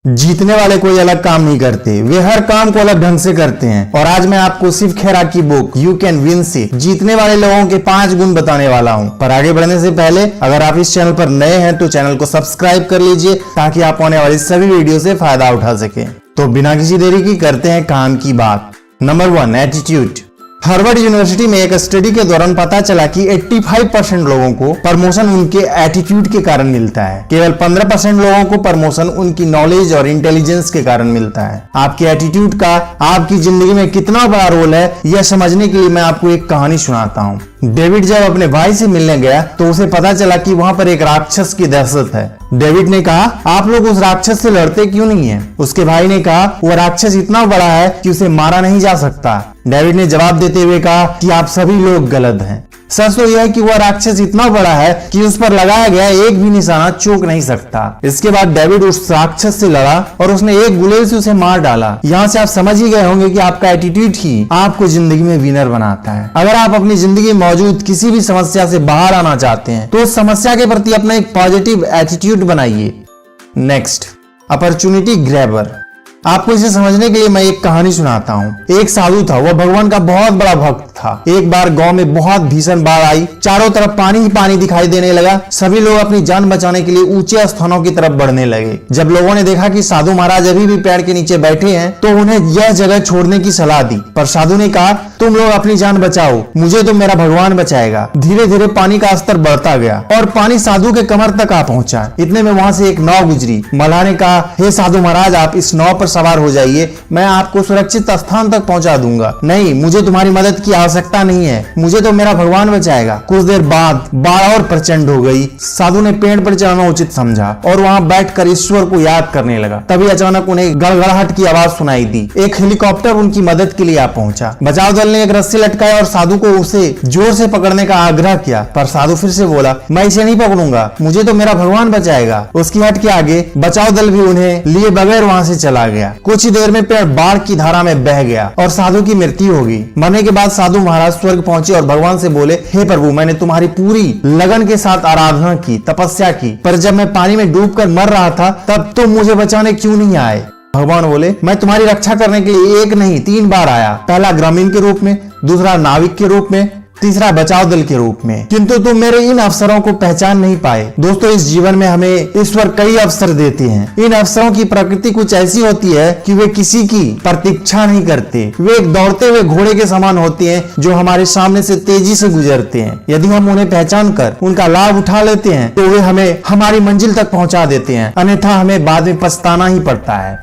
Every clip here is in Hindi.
जीतने वाले कोई अलग काम नहीं करते, वे हर काम को अलग ढंग से करते हैं। और आज मैं आपको शिव खेरा की बुक यू कैन विन से जीतने वाले लोगों के 5 गुण बताने वाला हूं। पर आगे बढ़ने से पहले अगर आप इस चैनल पर नए हैं तो चैनल को सब्सक्राइब कर लीजिए ताकि आप आने वाली सभी वीडियो से फायदा उठा सके। तो बिना किसी देरी की करते हैं काम की बात। Number 1, attitude. हार्वर्ड यूनिवर्सिटी में एक स्टडी के दौरान पता चला कि 85% लोगों को प्रमोशन उनके एटीट्यूड के कारण मिलता है। केवल 15% लोगों को प्रमोशन उनकी नॉलेज और इंटेलिजेंस के कारण मिलता है। आपके एटीट्यूड का आपकी जिंदगी में कितना बड़ा रोल है, यह समझने के लिए मैं आपको एक कहानी सुनाता हूँ। डेविड जब अपने भाई से मिलने गया तो उसे पता चला कि वहाँ पर एक राक्षस की दहशत है। डेविड ने कहा, आप लोग उस राक्षस से लड़ते क्यों नहीं है? उसके भाई ने कहा, वो राक्षस इतना बड़ा है कि उसे मारा नहीं जा सकता। डेविड ने जवाब देते हुए कहा कि आप सभी लोग गलत हैं। सच तो यह है कि वह राक्षस इतना बड़ा है कि उस पर लगाया गया एक भी निशाना चूक नहीं सकता। इसके बाद डेविड उस राक्षस से लड़ा और उसने एक गुलेल से उसे मार डाला। यहाँ से आप समझ ही गए होंगे कि आपका एटीट्यूड ही आपको जिंदगी में विनर बनाता है। अगर आप अपनी जिंदगी में मौजूद किसी भी समस्या से बाहर आना चाहते हैं तो उस समस्या के प्रति अपना एक पॉजिटिव एटीट्यूड बनाइए। Next, opportunity grabber. आपको इसे समझने के लिए मैं एक कहानी सुनाता हूँ। एक साधु था, वह भगवान का बहुत बड़ा भक्त था। एक बार गांव में बहुत भीषण बाढ़ आई, चारों तरफ पानी ही पानी दिखाई देने लगा। सभी लोग अपनी जान बचाने के लिए ऊंचे स्थानों की तरफ बढ़ने लगे। जब लोगों ने देखा कि साधु महाराज अभी भी पेड़ के नीचे बैठे हैं तो उन्हें यह जगह छोड़ने की सलाह दी। पर साधु ने कहा, तुम लोग अपनी जान बचाओ, मुझे तो मेरा भगवान बचाएगा। धीरे धीरे पानी का स्तर बढ़ता गया और पानी साधु के कमर तक आ पहुंचा। इतने में वहां से एक नाव गुजरी। मल्लाह ने कहा, हे साधु महाराज, आप इस नाव पर सवार हो जाइए, मैं आपको सुरक्षित स्थान तक पहुंचा दूंगा। नहीं, मुझे तुम्हारी मदद की आवश्यकता नहीं है, मुझे तो मेरा भगवान बचाएगा। कुछ देर बाद बाढ़ और प्रचंड हो गई। साधु ने पेड़ पर चढ़ना उचित समझा और वहां बैठकर ईश्वर को याद करने लगा। तभी अचानक उन्हें गड़गड़ाहट की आवाज सुनाई दी। एक हेलीकॉप्टर उनकी मदद के लिए आ पहुंचा। बचाव दल ने एक रस्सी लटकाया और साधु को उसे जोर से पकड़ने का आग्रह किया। पर साधु फिर से बोला, मैं इसे नहीं पकड़ूंगा, मुझे तो मेरा भगवान बचाएगा। उसकी हट के आगे बचाव दल भी उन्हें लिए बगैर वहां से चला गया। कुछ ही देर में पेड़ बाढ़ की धारा में बह गया और साधु की मृत्यु हो गई। मरने के बाद साधु महाराज स्वर्ग पहुंचे और भगवान से बोले, हे प्रभु, मैंने तुम्हारी पूरी लगन के साथ आराधना की, तपस्या की, पर जब मैं पानी में डूबकर मर रहा था तब तुम मुझे बचाने क्यों नहीं आए? भगवान बोले, मैं तुम्हारी रक्षा करने के लिए 1 नहीं 3 बार आया। पहला ग्रामीण के रूप में, दूसरा नाविक के रूप में, तीसरा बचाव दल के रूप में, किंतु तुम मेरे इन अवसरों को पहचान नहीं पाए। दोस्तों, इस जीवन में हमें ईश्वर कई अवसर देते हैं। इन अवसरों की प्रकृति कुछ ऐसी होती है कि वे किसी की प्रतीक्षा नहीं करते। वे एक दौड़ते हुए घोड़े के समान होते हैं जो हमारे सामने से तेजी से गुजरते हैं। यदि हम उन्हें पहचान कर उनका लाभ उठा लेते हैं तो वे हमें हमारी मंजिल तक पहुंचा देते हैं, अन्यथा हमें बाद में पछताना ही पड़ता है।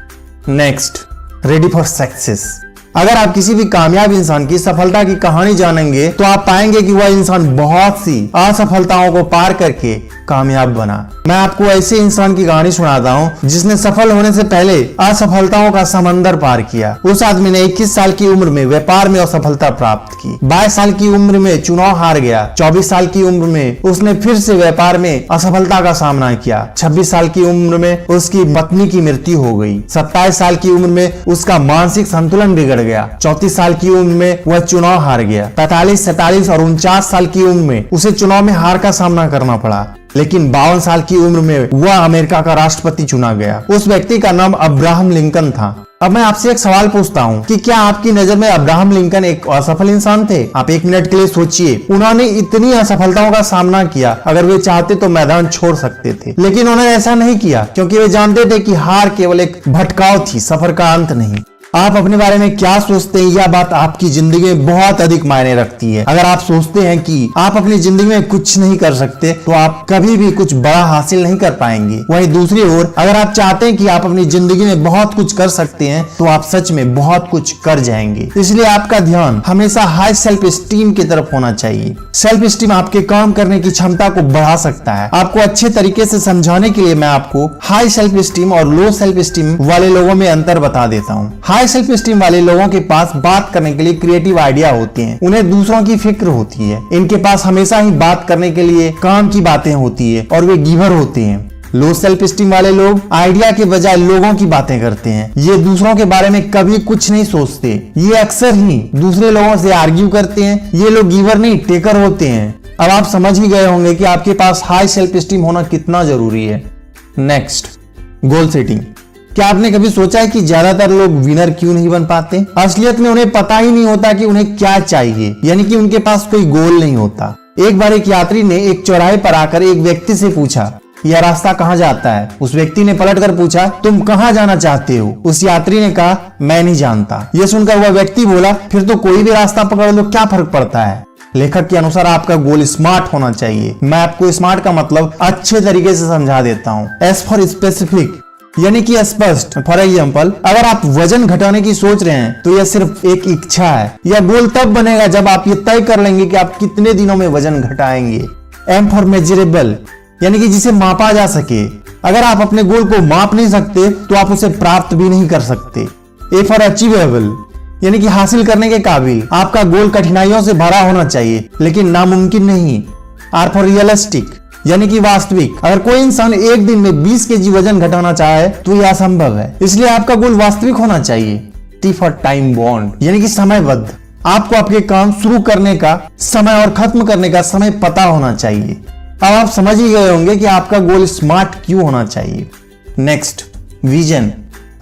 Next, ready for success. अगर आप किसी भी कामयाब इंसान की सफलता की कहानी जानेंगे तो आप पाएंगे कि वह इंसान बहुत सी असफलताओं को पार करके कामयाब बना। मैं आपको ऐसे इंसान की कहानी सुनाता हूँ जिसने सफल होने से पहले असफलताओं का समंदर पार किया। उस आदमी ने 21 साल की उम्र में व्यापार में असफलता प्राप्त की। 22 साल की उम्र में चुनाव हार गया। 24 साल की उम्र में उसने फिर से व्यापार में असफलता का सामना किया। 26 साल की उम्र में उसकी पत्नी की मृत्यु हो गई। 27 साल की उम्र में उसका मानसिक संतुलन बिगड़ गया। 34 साल की उम्र में वह चुनाव हार गया। 45, 47 और 49 साल की उम्र में उसे चुनाव में हार का सामना करना पड़ा। लेकिन 52 साल की उम्र में वह अमेरिका का राष्ट्रपति चुना गया। उस व्यक्ति का नाम अब्राहम लिंकन था। अब मैं आपसे एक सवाल पूछता हूँ कि क्या आपकी नजर में अब्राहम लिंकन एक असफल इंसान थे? आप 1 मिनट के लिए सोचिए। उन्होंने इतनी असफलताओं का सामना किया, अगर वे चाहते तो मैदान छोड़ सकते थे, लेकिन उन्होंने ऐसा नहीं किया क्योंकि वे जानते थे कि हार केवल एक भटकाव थी, सफर का अंत नहीं। आप अपने बारे में क्या सोचते हैं, यह बात आपकी जिंदगी में बहुत अधिक मायने रखती है। अगर आप सोचते हैं कि आप अपनी जिंदगी में कुछ नहीं कर सकते तो आप कभी भी कुछ बड़ा हासिल नहीं कर पाएंगे। वहीं दूसरी ओर अगर आप चाहते हैं कि आप अपनी जिंदगी में बहुत कुछ कर सकते हैं तो आप सच में बहुत कुछ कर जाएंगे। इसलिए आपका ध्यान हमेशा हाई सेल्फ स्टीम की तरफ होना चाहिए। सेल्फ स्टीम आपके काम करने की क्षमता को बढ़ा सकता है। आपको अच्छे तरीके से समझाने के लिए मैं आपको हाई सेल्फ स्टीम और लो सेल्फ स्टीम वाले लोगों में अंतर बता देता हूँ। हाई सेल्फ स्टीम वाले लोगों के पास बात करने के लिए क्रिएटिव आइडिया होते हैं। उन्हें दूसरों की फिक्र होती है। इनके पास हमेशा ही बात करने के लिए काम की बातें होती है और वे गिवर होते हैं। लो सेल्फ स्टीम वाले लोग आइडिया के बजाय लोगों की बातें करते हैं। ये दूसरों के बारे में कभी कुछ नहीं सोचते। ये अक्सर ही दूसरे लोगों से आर्ग्यू करते हैं। ये लोग गिवर नहीं, टेकर होते हैं। अब आप समझ ही गए होंगे कि आपके पास हाई सेल्फ स्टीम होना कितना जरूरी है। Next, goal setting. क्या आपने कभी सोचा है कि ज्यादातर लोग विनर क्यों नहीं बन पाते? असलियत में उन्हें पता ही नहीं होता कि उन्हें क्या चाहिए, यानी कि उनके पास कोई गोल नहीं होता। एक बार एक यात्री ने एक चौराहे पर आकर एक व्यक्ति से पूछा, यह रास्ता कहाँ जाता है? उस व्यक्ति ने पलटकर पूछा, तुम कहाँ जाना चाहते हो? उस यात्री ने कहा, मैं नहीं जानता। यह सुनकर वह व्यक्ति बोला, फिर तो कोई भी रास्ता पकड़ लो, क्या फर्क पड़ता है? लेखक के अनुसार आपका गोल स्मार्ट होना चाहिए। मैं आपको स्मार्ट का मतलब अच्छे तरीके से समझा देता हूँ। एस फॉर स्पेसिफिक, यानी कि स्पष्ट। फॉर एग्जाम्पल, अगर आप वजन घटाने की सोच रहे हैं तो यह सिर्फ एक इच्छा है। यह गोल तब बनेगा जब आप ये तय कर लेंगे कि आप कितने दिनों में वजन घटाएंगे। एम फॉर मेजरेबल, यानी कि जिसे मापा जा सके। अगर आप अपने गोल को माप नहीं सकते तो आप उसे प्राप्त भी नहीं कर सकते। ए फॉर अचीवेबल, यानी कि हासिल करने के काबिल। आपका गोल कठिनाइयों से भरा होना चाहिए लेकिन नामुमकिन नहीं। आर फॉर रियलिस्टिक, यानी कि वास्तविक। अगर कोई इंसान एक दिन में 20 केजी वजन घटाना चाहे तो यह असंभव है, इसलिए आपका गोल वास्तविक होना चाहिए। टी फॉर टाइम बॉन्ड, यानी कि समयबद्ध। आपको आपके काम शुरू करने का समय और खत्म करने का समय पता होना चाहिए। अब आप समझ ही गए होंगे कि आपका गोल स्मार्ट क्यों होना चाहिए। Next, vision.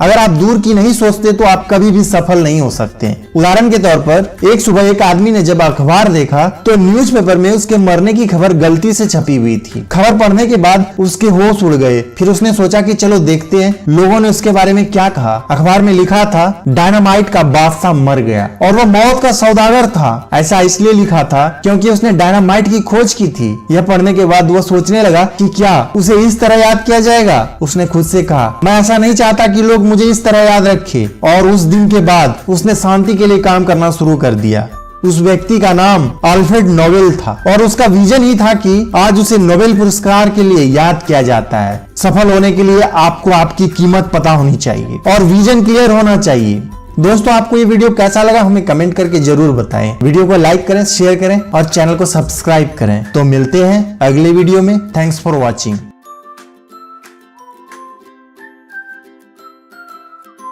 अगर आप दूर की नहीं सोचते तो आप कभी भी सफल नहीं हो सकते। उदाहरण के तौर पर, एक सुबह एक आदमी ने जब अखबार देखा तो न्यूज़पेपर में उसके मरने की खबर गलती से छपी हुई थी। खबर पढ़ने के बाद उसके होश उड़ गए। फिर उसने सोचा कि चलो देखते हैं लोगों ने उसके बारे में क्या कहा। अखबार में लिखा था, डायनामाइट का बादशाह मर गया और वह मौत का सौदागर था। ऐसा इसलिए लिखा था क्योंकि उसने डायनामाइट की खोज की थी। यह पढ़ने के बाद वह सोचने लगा कि क्या उसे इस तरह याद किया जाएगा। उसने खुद से कहा, मैं ऐसा नहीं चाहता कि लोग मुझे इस तरह याद रखे। और उस दिन के बाद उसने शांति के लिए काम करना शुरू कर दिया। उस व्यक्ति का नाम अल्फ्रेड नोबेल था और उसका विजन ही था कि आज उसे नोबेल पुरस्कार के लिए याद किया जाता है। सफल होने के लिए आपको आपकी कीमत पता होनी चाहिए और विजन क्लियर होना चाहिए। दोस्तों, आपको ये वीडियो कैसा लगा हमें कमेंट करके जरूर बताएं। वीडियो को लाइक करें, शेयर करें और चैनल को सब्सक्राइब करें। तो मिलते हैं अगले वीडियो में। Thanks for watching.